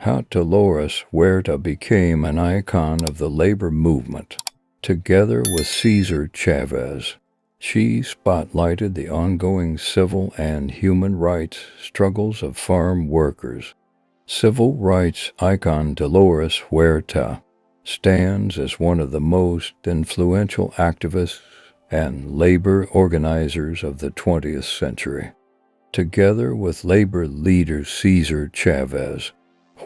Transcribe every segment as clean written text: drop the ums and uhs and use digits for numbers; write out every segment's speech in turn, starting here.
how Dolores Huerta became an icon of the labor movement. Together with Cesar Chavez, she spotlighted the ongoing civil and human rights struggles of farm workers. Civil rights icon Dolores Huerta stands as one of the most influential activists and labor organizers of the 20th century. Together with labor leader Cesar Chavez,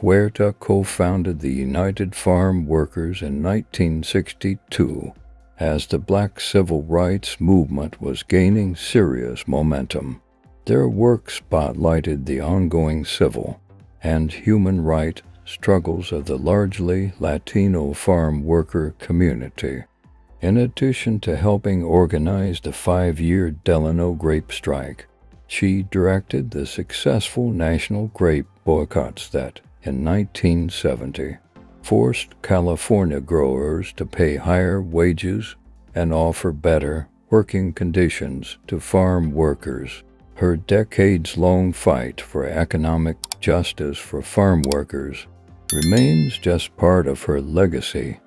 Huerta co-founded the United Farm Workers in 1962 as the Black civil rights movement was gaining serious momentum. Their work spotlighted the ongoing civil and human rights struggles of the largely Latino farm worker community. In addition to helping organize the 5-year Delano grape strike, she directed the successful national grape boycotts that, in 1970, forced California growers to pay higher wages and offer better working conditions to farm workers. Her decades-long fight for economic justice for farm workers remains just part of her legacy.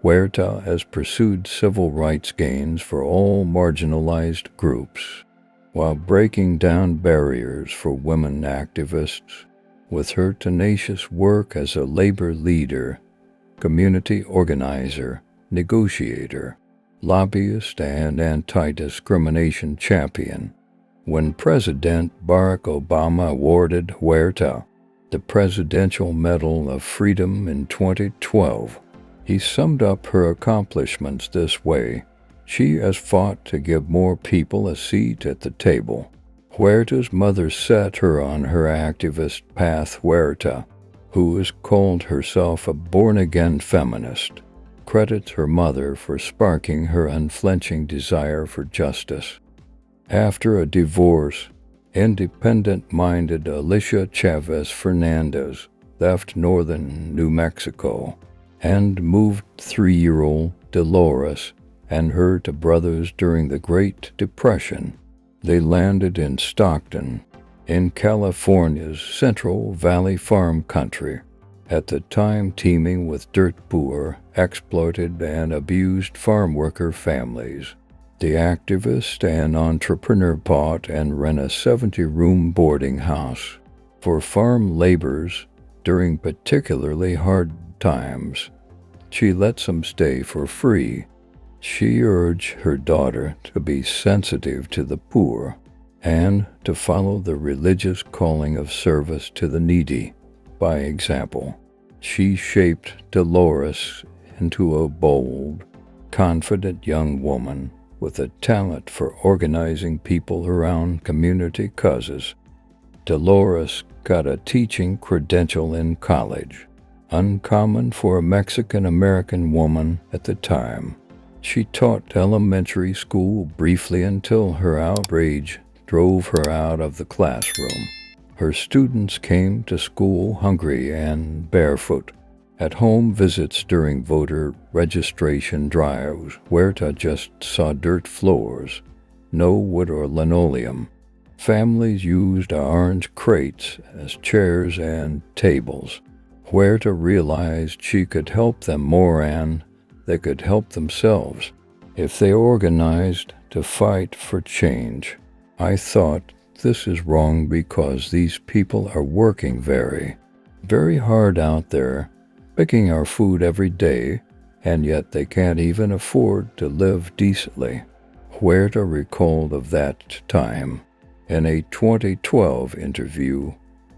Huerta has pursued civil rights gains for all marginalized groups, while breaking down barriers for women activists. With her tenacious work as a labor leader, community organizer, negotiator, lobbyist, and anti-discrimination champion, when President Barack Obama awarded Huerta the Presidential Medal of Freedom in 2012, he summed up her accomplishments this way: "She has fought to give more people a seat at the table." Huerta's mother set her on her activist path. Huerta, who has called herself a born-again feminist, credits her mother for sparking her unflinching desire for justice. After a divorce, independent-minded Alicia Chavez Fernandez left northern New Mexico and moved 3-year-old Dolores and her to brothers during the Great Depression. They landed in Stockton, in California's Central Valley farm country, at the time teeming with dirt-poor, exploited, and abused farm worker families. The activist and entrepreneur bought and ran a 70-room boarding house for farm laborers during particularly hard times. She lets them stay for free. She urged her daughter to be sensitive to the poor and to follow the religious calling of service to the needy. By example, she shaped Dolores into a bold, confident young woman with a talent for organizing people around community causes. Dolores got a teaching credential in college, uncommon for a Mexican-American woman at the time. She taught elementary school briefly until her outrage drove her out of the classroom. Her students came to school hungry and barefoot. At home visits during voter registration drives, Huerta just saw dirt floors, no wood or linoleum. Families used orange crates as chairs and tables. Huerta realized she could help them more and they could help themselves if they organized to fight for change. I thought, this is wrong because these people are working very, very hard out there, picking our food every day, and yet they can't even afford to live decently. Huerta recalled of that time in a 2012 interview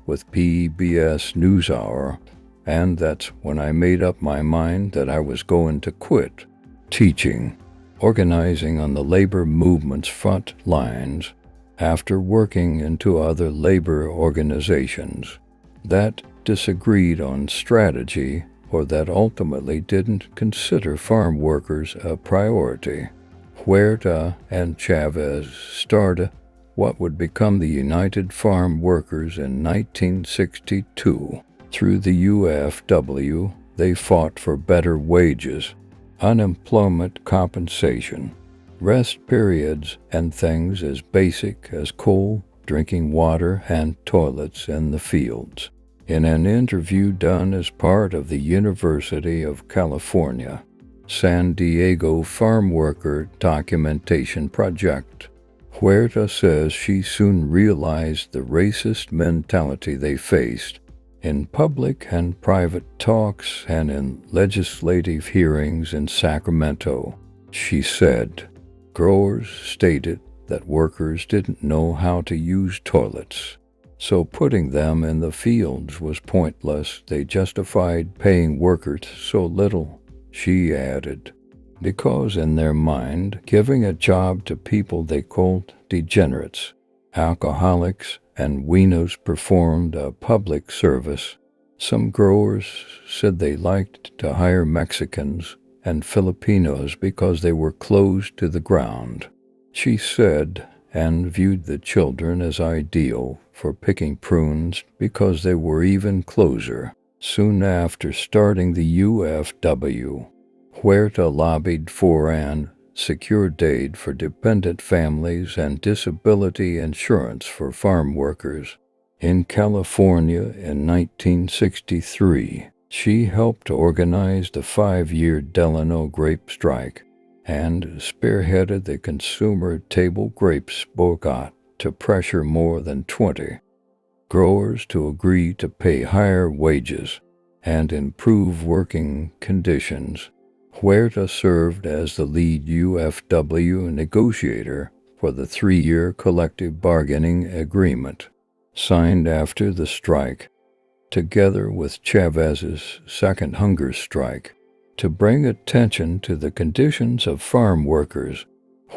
with PBS NewsHour, and that's when I made up my mind that I was going to quit teaching, organizing on the labor movement's front lines after working into other labor organizations that disagreed on strategy or that ultimately didn't consider farm workers a priority. Huerta and Chavez started what would become the United Farm Workers in 1962. Through the UFW, they fought for better wages, unemployment compensation, rest periods, and things as basic as coal, drinking water, and toilets in the fields. In an interview done as part of the University of California, San Diego farm worker documentation project, Huerta says she soon realized the racist mentality they faced in public and private talks and in legislative hearings in Sacramento. She said, growers stated that workers didn't know how to use toilets, so putting them in the fields was pointless. They justified paying workers so little, she added, because in their mind, giving a job to people they called degenerates, alcoholics, and weanos performed a public service. Some growers said they liked to hire Mexicans and Filipinos because they were close to the ground, she said, and viewed the children as ideal for picking prunes because they were even closer. Soon after starting the UFW, Huerta lobbied for an secured aid for dependent families and disability insurance for farm workers. In California in 1963, she helped organize the 5-year Delano grape strike and spearheaded the consumer table grapes boycott to pressure more than 20 growers to agree to pay higher wages and improve working conditions. Huerta served as the lead UFW negotiator for the 3-year collective bargaining agreement, signed after the strike, together with Chavez's second hunger strike, to bring attention to the conditions of farm workers.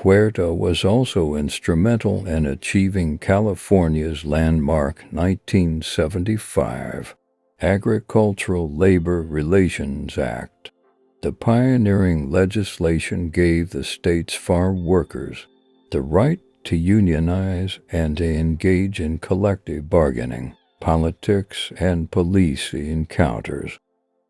Huerta was also instrumental in achieving California's landmark 1975 Agricultural Labor Relations Act. The pioneering legislation gave the state's farm workers the right to unionize and to engage in collective bargaining, politics, and police encounters.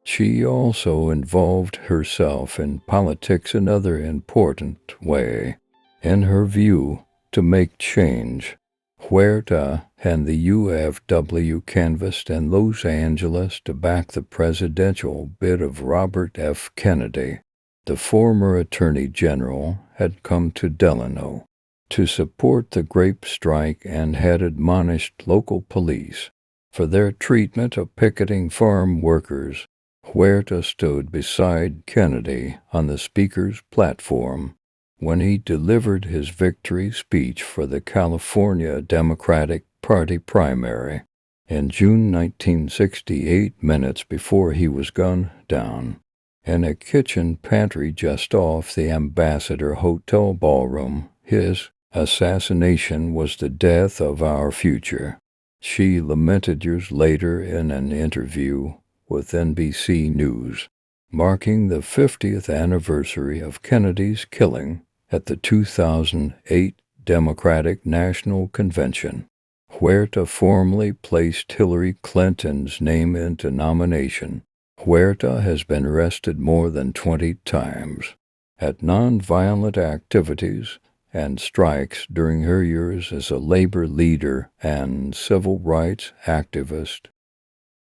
She also involved herself in politics another important way. In her view, to make change, Huerta and the UFW canvassed in Los Angeles to back the presidential bid of Robert F. Kennedy. The former Attorney General had come to Delano to support the grape strike and had admonished local police for their treatment of picketing farm workers. Huerta stood beside Kennedy on the speaker's platform when he delivered his victory speech for the California Democratic Party primary in June 1968, minutes before he was gunned down in a kitchen pantry just off the Ambassador Hotel ballroom. His assassination was the death of our future, she lamented years later in an interview with NBC News, marking the 50th anniversary of Kennedy's killing at the 2008 Democratic National Convention. Huerta formally placed Hillary Clinton's name into nomination. Huerta has been arrested more than 20 times at nonviolent activities and strikes during her years as a labor leader and civil rights activist.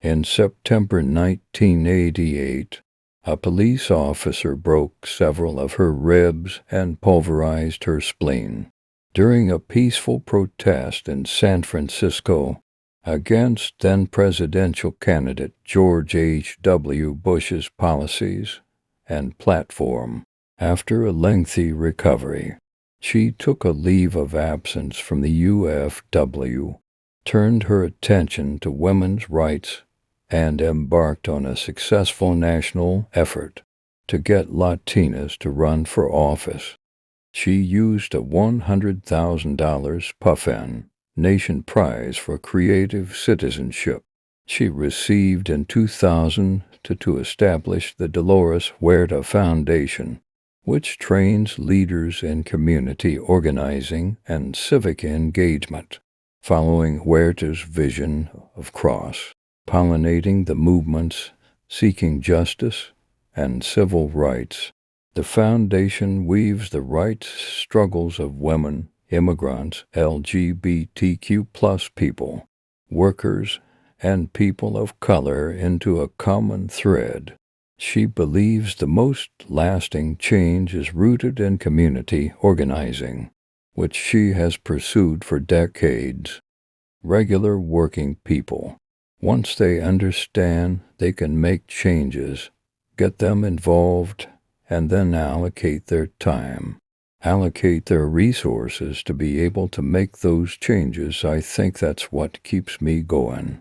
In September 1988, a police officer broke several of her ribs and pulverized her spleen during a peaceful protest in San Francisco against then-presidential candidate George H.W. Bush's policies and platform. After a lengthy recovery, she took a leave of absence from the UFW, turned her attention to women's rights, and embarked on a successful national effort to get Latinas to run for office. She used a $100,000 Puffin Nation Prize for Creative Citizenship she received in 2000 to establish the Dolores Huerta Foundation, which trains leaders in community organizing and civic engagement. Following Huerta's vision of cross-pollinating the movements seeking justice and civil rights, the foundation weaves the rights struggles of women, immigrants, LGBTQ+ people, workers, and people of color into a common thread. She believes the most lasting change is rooted in community organizing, which she has pursued for decades. Regular working people, once they understand they can make changes, get them involved, and then allocate their time, allocate their resources to be able to make those changes, I think that's what keeps me going.